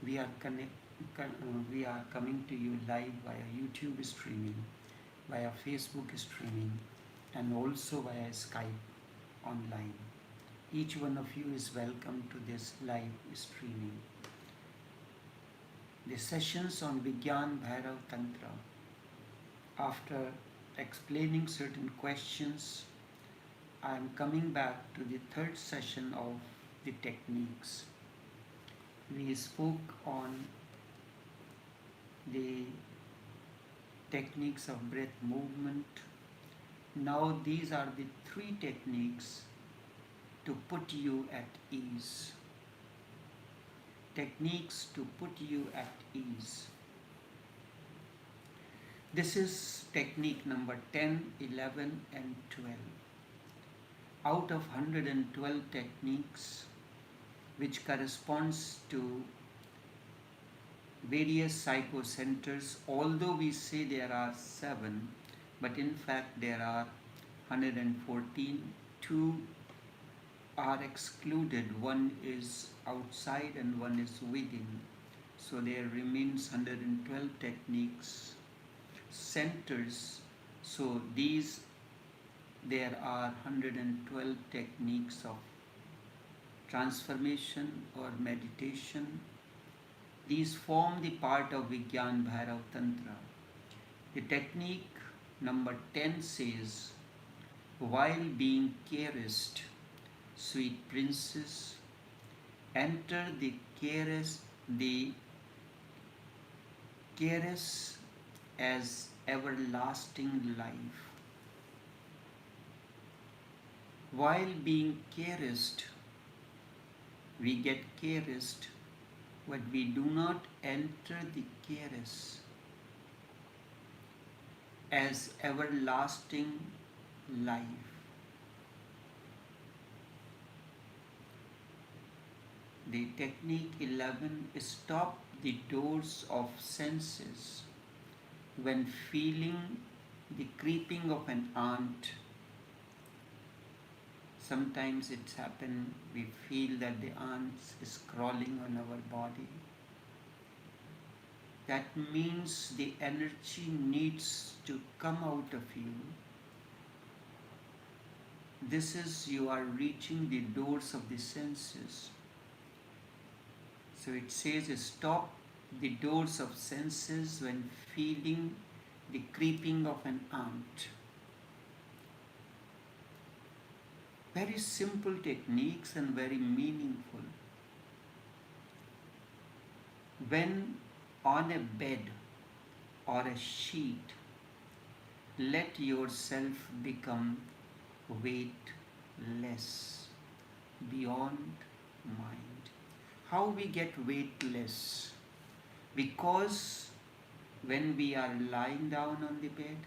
we are we are coming to you live via YouTube streaming, via Facebook streaming, and also via Skype online. Each one of you is welcome to this live streaming. The sessions on Vigyan Bhairav Tantra. After explaining certain questions, I am coming back to the third session of the techniques. We spoke on the techniques of breath movement. Now these are the three techniques to put you at ease. Techniques to put you at ease. This is technique number 10, 11 and 12. Out of 112 techniques, which corresponds to various psycho centers, although we say there are 7, but in fact there are 114. 2 are excluded, one is outside and one is within. So there remains 112 techniques, centers. So there are 112 techniques of transformation or meditation. These form the part of Vigyan Bhairav Tantra. The technique number 10 says, while being caressed, sweet princess, enter the caress as everlasting life. While being caressed, we get caressed, but we do not enter the caress as everlasting life. The technique 11 is stop the doors of senses when feeling the creeping of an ant. Sometimes it's happened, we feel that the ant is crawling on our body. That means the energy needs to come out of you. This is, you are reaching the doors of the senses. So it says, stop the doors of senses when feeling the creeping of an ant. Very simple techniques and very meaningful. When on a bed or a sheet, let yourself become weightless, beyond mind. How we get weightless? Because when we are lying down on the bed,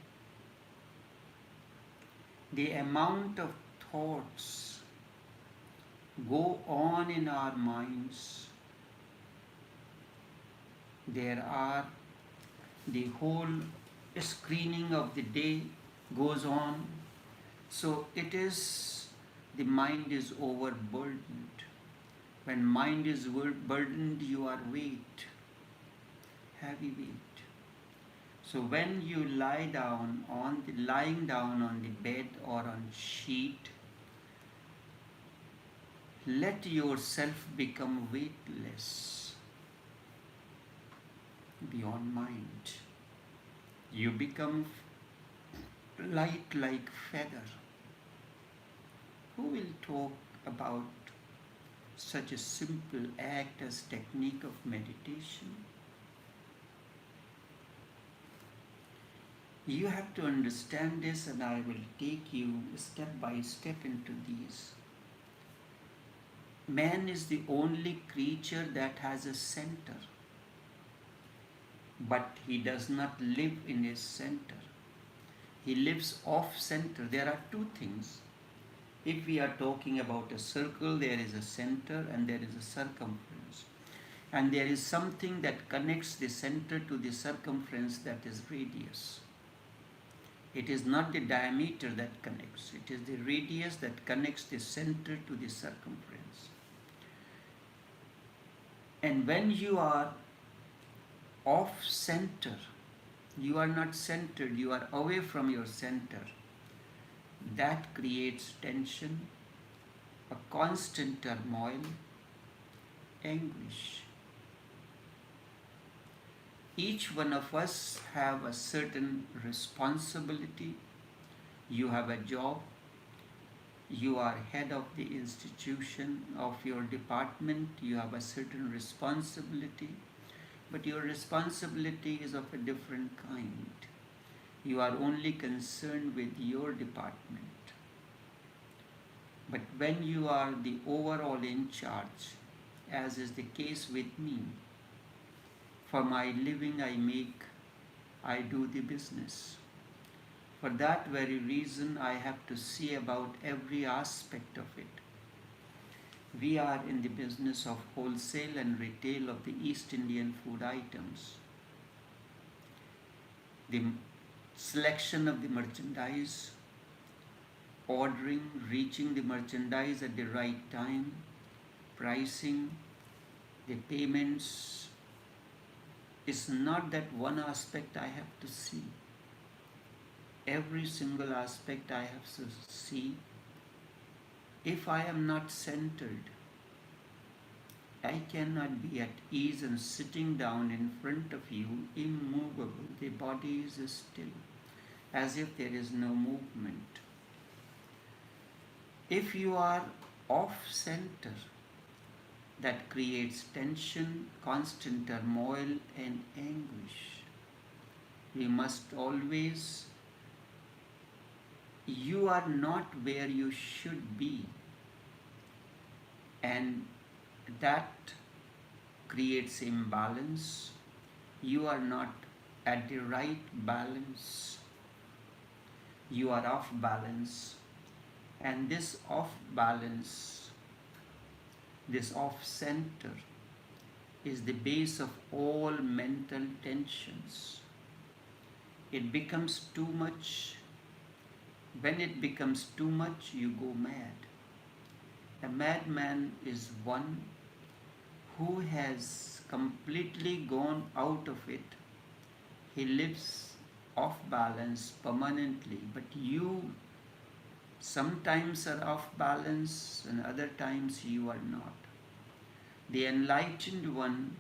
the amount of thoughts go on in our minds. There are, the whole screening of the day goes on. So it is, the mind is overburdened. When mind is burdened, you are weight, heavy weight. So when you lying down on the bed or on sheet, let yourself become weightless, beyond mind. You become light like feather. Who will talk about such a simple act as technique of meditation? You have to understand this, and I will take you step by step into these. Man is the only creature that has a center, but he does not live in a center. He lives off center. There are two things. If we are talking about a circle, there is a center and there is a circumference. And there is something that connects the center to the circumference, that is radius. It is not the diameter that connects. It is the radius that connects the center to the circumference. And when you are off center, you are not centered, you are away from your center. That creates tension, a constant turmoil, anguish. Each one of us have a certain responsibility. You have a job, you are head of the institution of your department, you have a certain responsibility, but your responsibility is of a different kind. You are only concerned with your department. But when you are the overall in charge, as is the case with me, for my living I do the business. For that very reason, I have to see about every aspect of it. We are in the business of wholesale and retail of the East Indian food items. The selection of the merchandise, ordering, reaching the merchandise at the right time, pricing, the payments, is not that one aspect I have to see. Every single aspect I have to see. If I am not centered, I cannot be at ease and sitting down in front of you, immovable. The body is still, as if there is no movement. If you are off center, that creates tension, constant turmoil, and anguish. We must always, you are not where you should be, and that creates imbalance. You are not at the right balance. You are off balance, and this off balance, this off center, is the base of all mental tensions. It becomes too much. When it becomes too much, you go mad. A madman is one who has completely gone out of it. He lives off balance permanently, but you sometimes are off balance and other times you are not. The enlightened one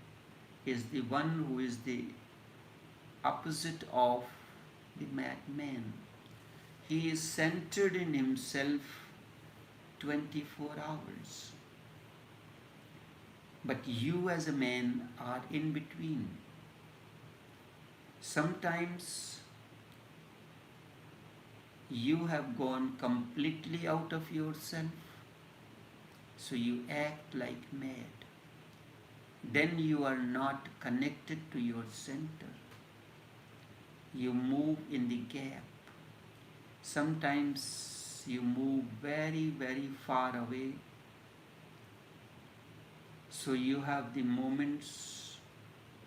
is the one who is the opposite of the madman. He is centered in himself 24 hours. But you as a man are in between. Sometimes you have gone completely out of yourself, so you act like mad. Then you are not connected to your center. You move in the gap. Sometimes you move very, very far away. So you have the moments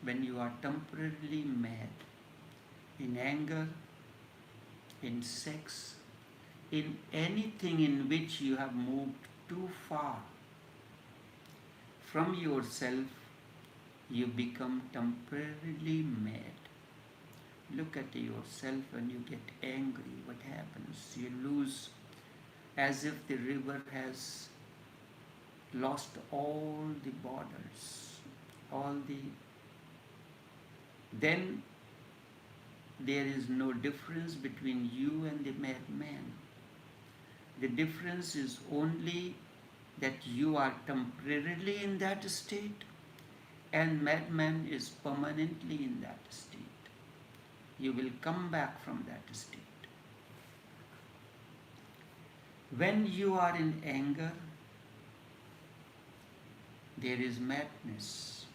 when you are temporarily mad, in anger, in sex, in anything in which you have moved too far from yourself, you become temporarily mad. Look at yourself when you get angry. What happens? You lose, as if the river has lost all the borders, then there is no difference between you and the madman. The difference is only that you are temporarily in that state and madman is permanently in that state. You will come back from that state. When you are in anger, there is madness.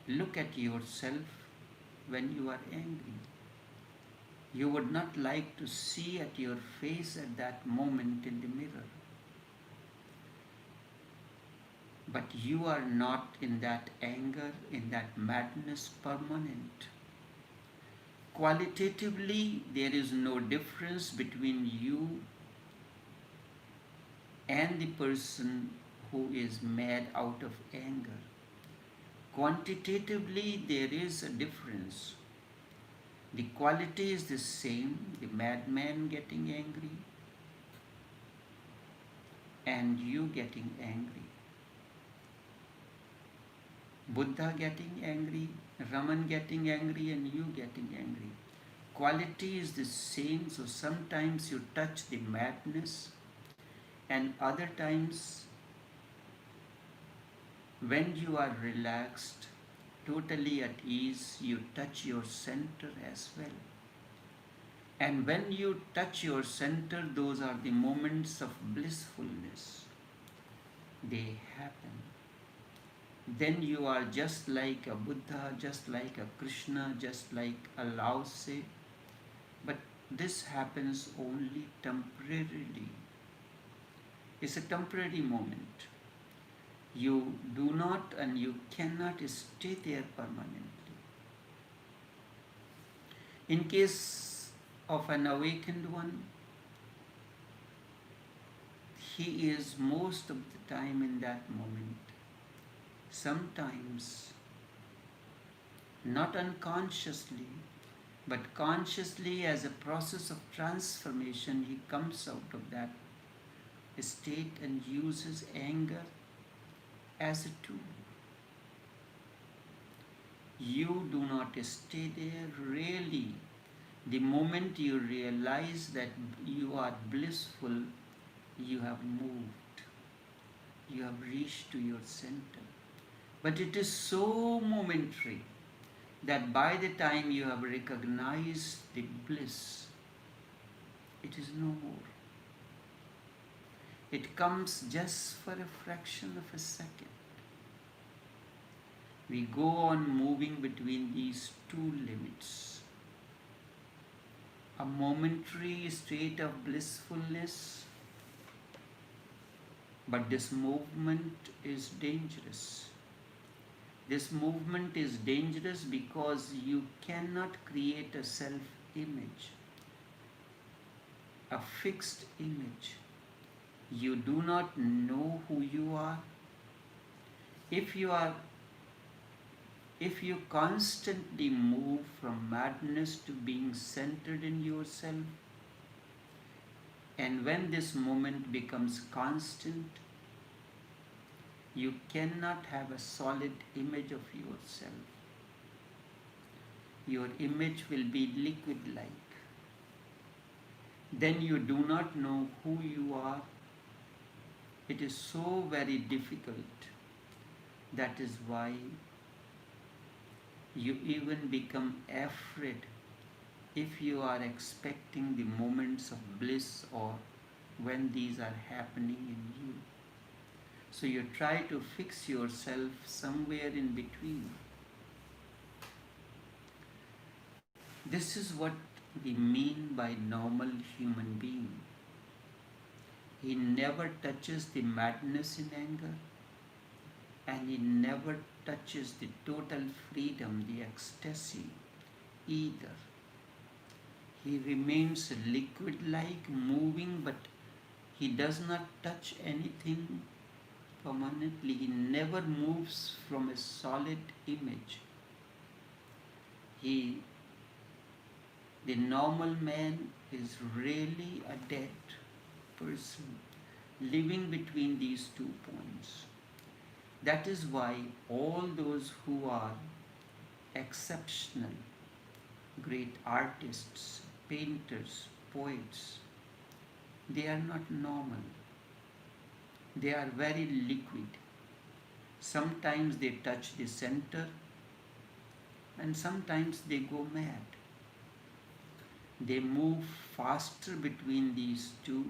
Look at yourself when you are angry. You would not like to see at your face at that moment in the mirror. But you are not in that anger, in that madness permanent. Qualitatively, there is no difference between you and the person who is mad out of anger. Quantitatively, there is a difference. The quality is the same, the madman getting angry and you getting angry. Buddha getting angry, Raman getting angry, and you getting angry. Quality is the same, so sometimes you touch the madness, and other times when you are relaxed, totally at ease, you touch your center as well. And when you touch your center, those are the moments of blissfulness. They happen. Then you are just like a Buddha, just like a Krishna, just like a Lao Tse. But this happens only temporarily. It's a temporary moment. You do not and you cannot stay there permanently. In case of an awakened one, he is most of the time in that moment. Sometimes, not unconsciously, but consciously as a process of transformation, he comes out of that state and uses anger as a tool. You do not stay there really. The moment you realize that you are blissful, you have moved. You have reached to your center. But it is so momentary that by the time you have recognized the bliss, it is no more. It comes just for a fraction of a second. We go on moving between these two limits. A momentary state of blissfulness, but this movement is dangerous. This movement is dangerous because you cannot create a self-image, a fixed image. You do not know who you are. If you constantly move from madness to being centered in yourself, and when this moment becomes constant, you cannot have a solid image of yourself. Your image will be liquid-like. Then you do not know who you are. It is so very difficult. That is why you even become afraid if you are expecting the moments of bliss or when these are happening in you. So you try to fix yourself somewhere in between. This is what we mean by normal human being. He never touches the madness in anger, and he never touches the total freedom, the ecstasy either. He remains liquid-like, moving, but he does not touch anything permanently. He never moves from a solid image. The normal man is really a dead person living between these 2 points. That is why all those who are exceptional, great artists, painters, poets, they are not normal. They are very liquid. Sometimes they touch the center and sometimes they go mad. They move faster between these two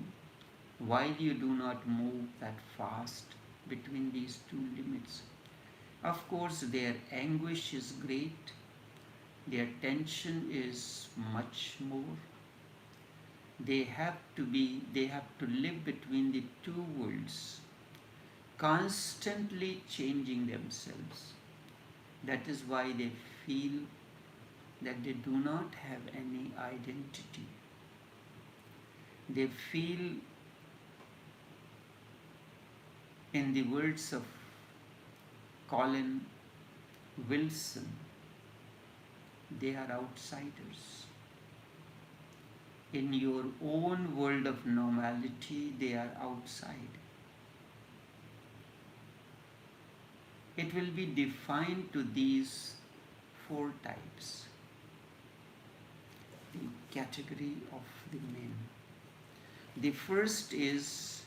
while you do not move that fast between these two limits. Of course, their anguish is great. Their tension is much more. They have to live between the two worlds, constantly changing themselves. That is why they feel that they do not have any identity. They feel In the words of Colin Wilson, they are outsiders. In your own world of normality, they are outside. It will be defined to these four types. The category of the men. The first is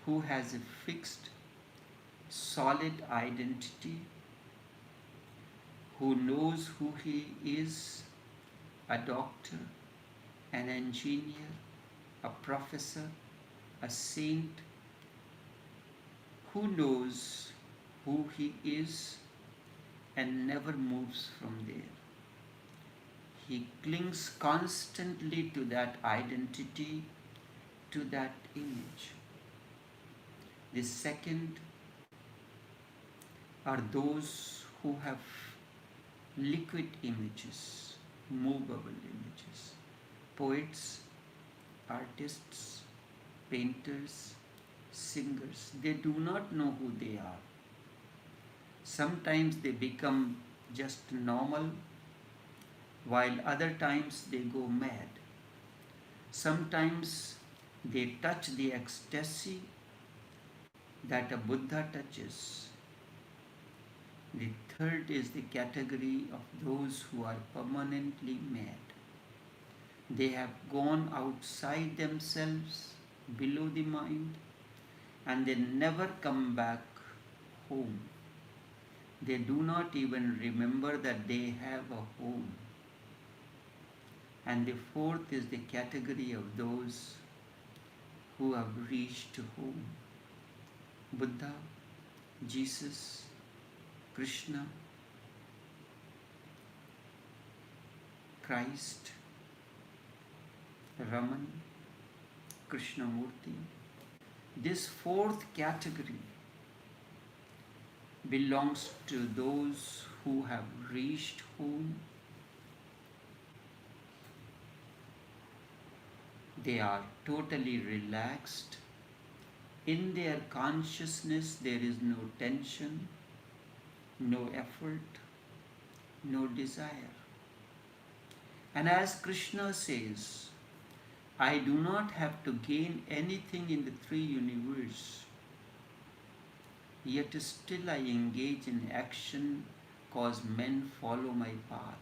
who has a fixed, solid identity, who knows who he is, a doctor, an engineer, a professor, a saint, who knows who he is and never moves from there. He clings constantly to that identity, to that image. The second are those who have liquid images, movable images. Poets, artists, painters, singers, they do not know who they are. Sometimes they become just normal, while other times they go mad. Sometimes they touch the ecstasy that a Buddha touches. The third is the category of those who are permanently mad. They have gone outside themselves, below the mind, and they never come back home. They do not even remember that they have a home. And the fourth is the category of those who have reached home. Buddha, Jesus, Krishna, Christ, Raman, Krishnamurti. This fourth category belongs to those who have reached home. They are totally relaxed. In their consciousness, there is no tension, no effort, no desire. And as Krishna says, I do not have to gain anything in the three universes, yet still I engage in action cause men follow my path.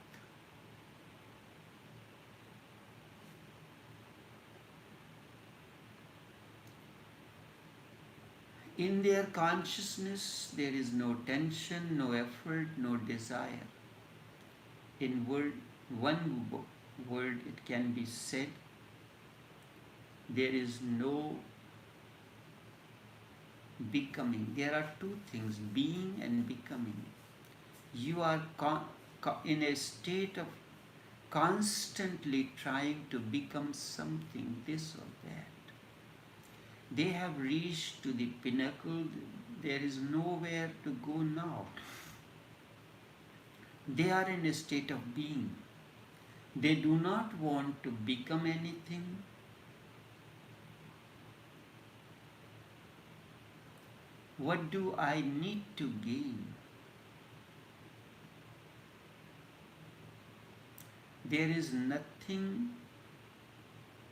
In their consciousness, there is no tension, no effort, no desire. In one word, it can be said, there is no becoming. There are two things, being and becoming. You are in a state of constantly trying to become something, this or that. They have reached to the pinnacle. There is nowhere to go now. They are in a state of being. They do not want to become anything. What do I need to gain? There is nothing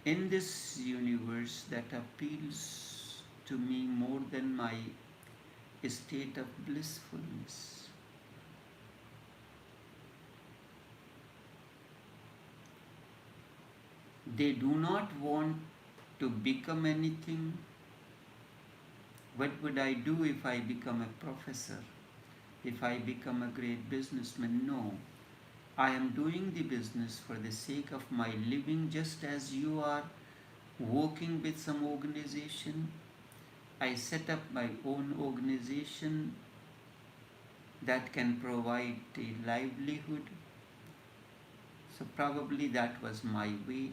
in this universe that appeals to me more than my state of blissfulness. They do not want to become anything. What would I do if I become a professor? If I become a great businessman? No. I am doing the business for the sake of my living, just as you are working with some organization. I set up my own organization that can provide a livelihood. So probably that was my way.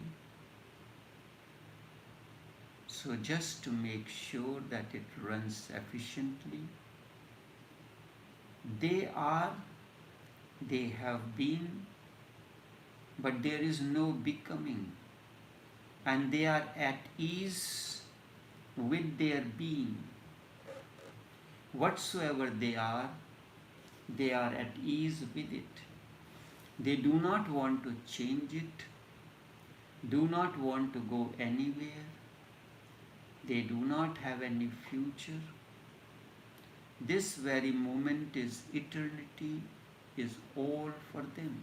So just to make sure that it runs efficiently, they have been, but there is no becoming, and they are at ease with their being. Whatsoever they are at ease with it. They do not want to change it, do not want to go anywhere, they do not have any future. This very moment is eternity, is all for them.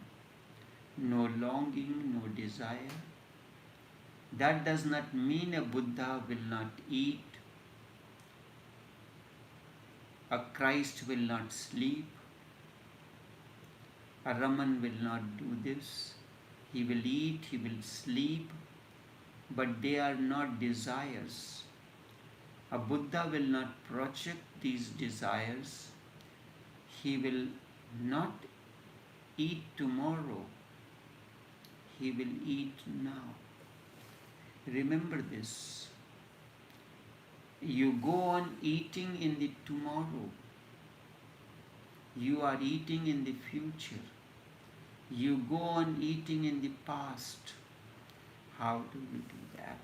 No longing, no desire. That does not mean a Buddha will not eat, a Christ will not sleep, a Raman will not do this. He will eat, he will sleep, but they are not desires. A Buddha will not project these desires. He will not eat tomorrow. He will eat now. Remember this. You go on eating in the tomorrow. You are eating in the future. You go on eating in the past. How do we do that?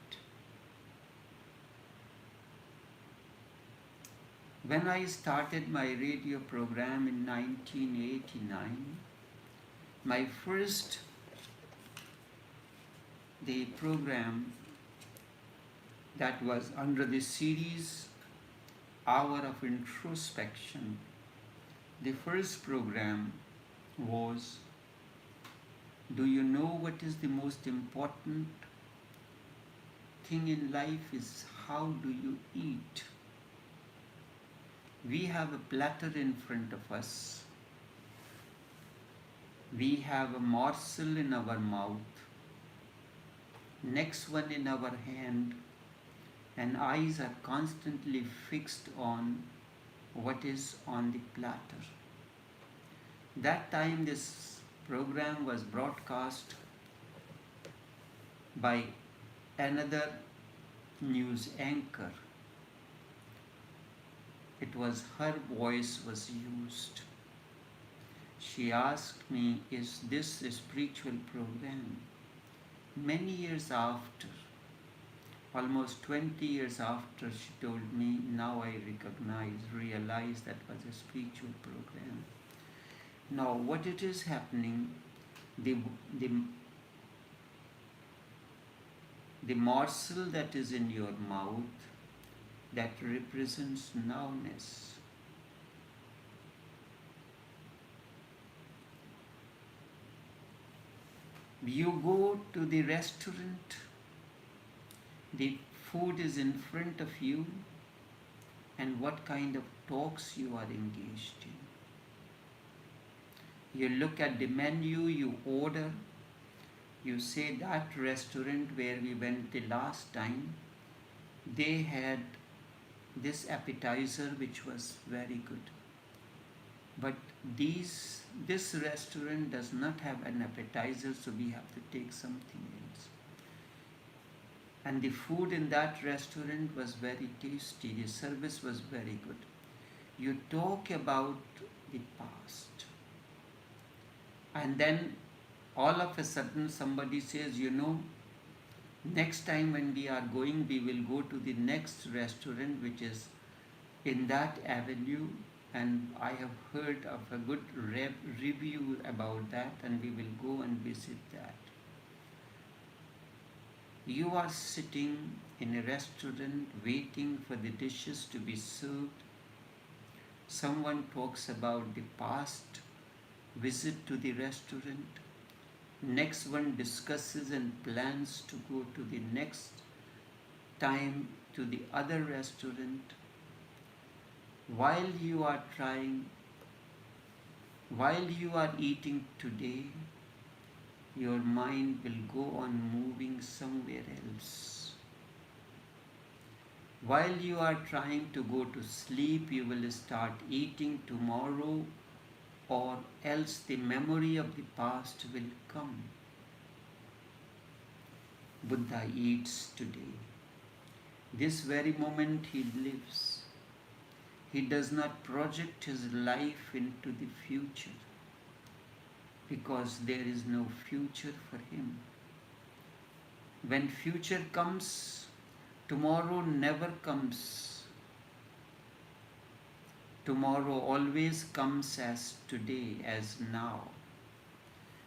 When I started my radio program in 1989, my first the program that was under the series Hour of Introspection, the first program was, do you know what is the most important thing in life is how do you eat? We have a platter in front of us. We have a morsel in our mouth, next one in our hand, and eyes are constantly fixed on what is on the platter. That time this program was broadcast by another news anchor. It was her voice was used. She asked me, is this a spiritual program? Many years after, almost 20 years after, she told me, now I realize that was a spiritual program. Now what it is happening, the morsel that is in your mouth, that represents nowness. You go to the restaurant, the food is in front of you, and what kind of talks you are engaged in. You look at the menu, you order, you say that restaurant where we went the last time, they had this appetizer which was very good. But this restaurant does not have an appetizer, so we have to take something else. And the food in that restaurant was very tasty, the service was very good. You talk about the past. And then all of a sudden somebody says, you know, next time when we are going, we will go to the next restaurant which is in that avenue, and I have heard of a good review about that, and we will go and visit that. You are sitting in a restaurant waiting for the dishes to be served. Someone talks about the past visit to the restaurant. Next one discusses and plans to go to the next time to the other restaurant. While you are eating today, your mind will go on moving somewhere else. While you are trying to go to sleep, you will start eating tomorrow, or else the memory of the past will come. Buddha eats today. This very moment he lives. He does not project his life into the future, because there is no future for him. When future comes, tomorrow never comes. Tomorrow always comes as today, as now.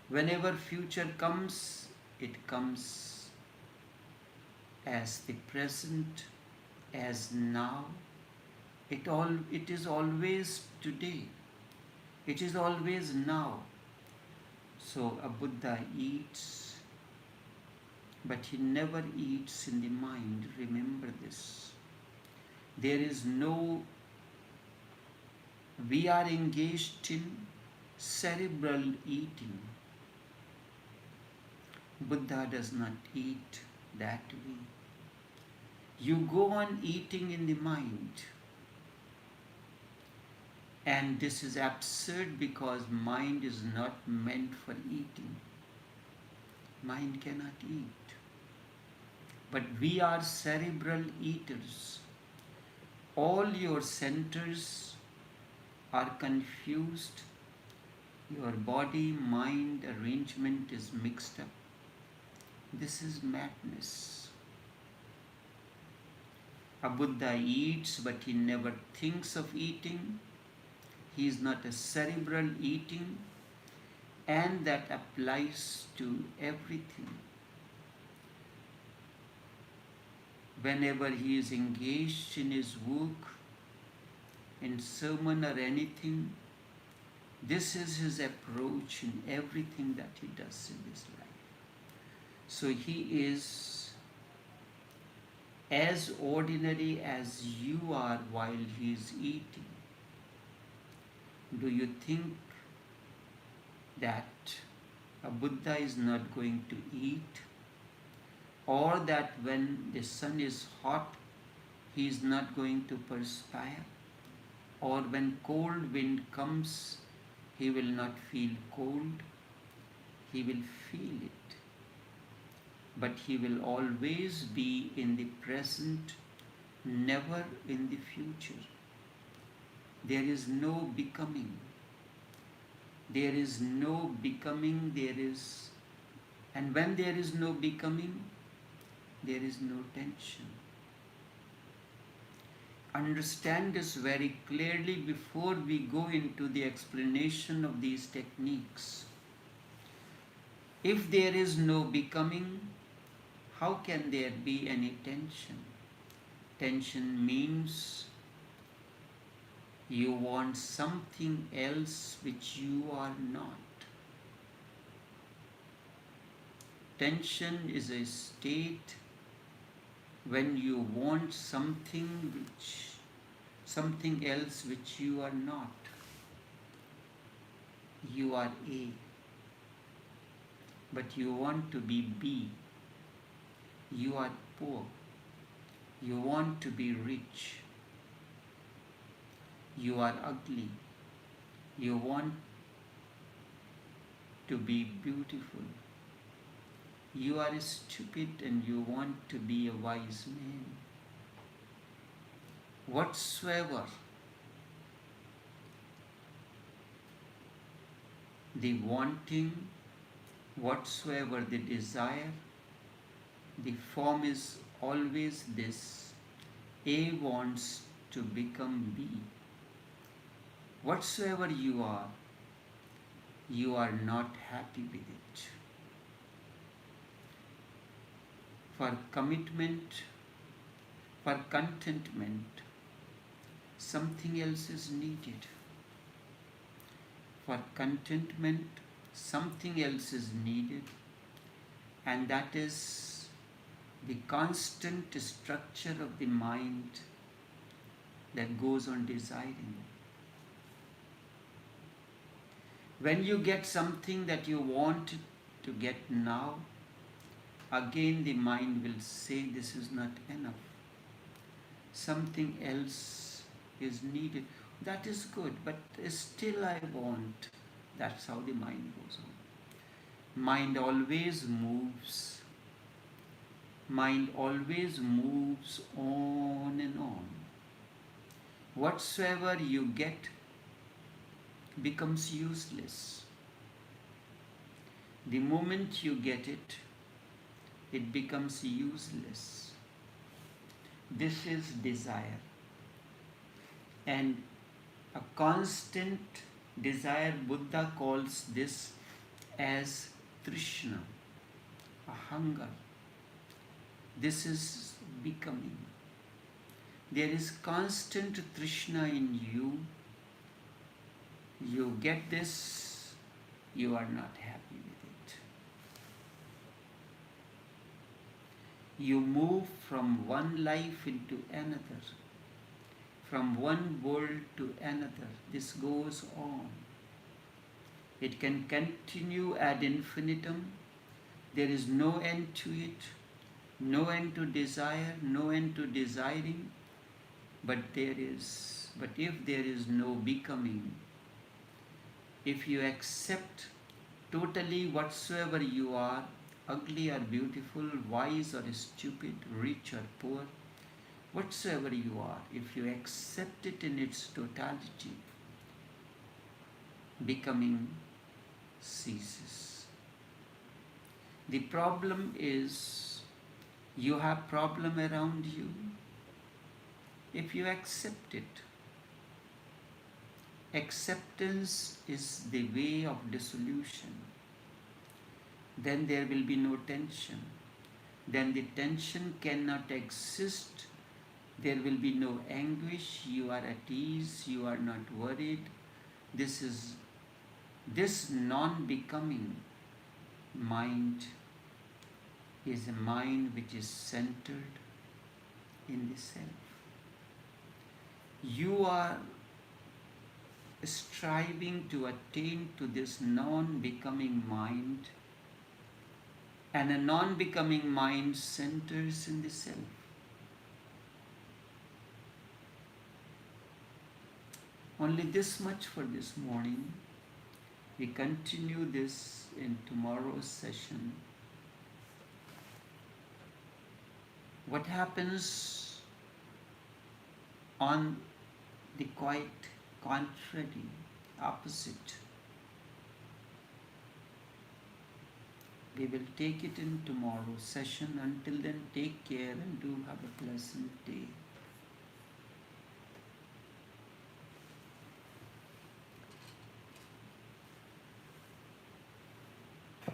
Whenever future comes, it comes as the present, as now. It is always today. It is always now. So a Buddha eats, but he never eats in the mind. Remember this. There is no, we are engaged in cerebral eating. Buddha does not eat that way. You go on eating in the mind. And this is absurd because mind is not meant for eating. Mind cannot eat. But we are cerebral eaters. All your centers are confused. Your body-mind arrangement is mixed up. This is madness. A Buddha eats, but he never thinks of eating. He is not a cerebral eating, and that applies to everything. Whenever he is engaged in his work, in sermon or anything, this is his approach in everything that he does in his life. So he is as ordinary as you are while he is eating. Do you think that a Buddha is not going to eat? Or that when the sun is hot, he is not going to perspire? Or when cold wind comes, he will not feel cold? He will feel it. But he will always be in the present, never in the future. There is no becoming. There is no becoming, and when there is no becoming, there is no tension. Understand this very clearly before we go into the explanation of these techniques. If there is no becoming, how can there be any tension? Tension means you want something else which you are not. Tension is a state when you want something else which you are not. You are A, but you want to be B. You are poor. You want to be rich. You are ugly. You want to be beautiful. You are stupid and you want to be a wise man. Whatsoever the wanting, whatsoever the desire, the form is always this. A wants to become B. Whatsoever you are not happy with it. For commitment, for contentment, something else is needed. For contentment, something else is needed, and that is the constant structure of the mind that goes on desiring. When you get something that you want to get now, again the mind will say this is not enough. Something else is needed. That is good, but still I want. That's how the mind goes on. Mind always moves. Mind always moves on and on. Whatsoever you get becomes useless. The moment you get it, it becomes useless. This is desire. And A constant desire, Buddha calls this as Trishna, a hunger. This is becoming. There is constant Trishna in you. You get this, you are not happy with it. You move from one life into another, from one world to another. This goes on. It can continue ad infinitum. There is no end to it, no end to desire, no end to desiring. But if there is no becoming, if you accept totally whatsoever you are, ugly or beautiful, wise or stupid, rich or poor, whatsoever you are, if you accept it in its totality, becoming ceases. The problem is you have problem around you. If you accept it, acceptance is the way of dissolution. Then there will be no tension. Then the tension cannot exist. There will be no anguish. You are at ease. You are not worried. This non-becoming mind is a mind which is centered in the self. You are striving to attain to this non-becoming mind, and a non-becoming mind centers in the self. Only this much for this morning. We continue this in tomorrow's session. What happens on the quite contrary, opposite? We will take it in tomorrow's session. Until then, take care and do have a pleasant day.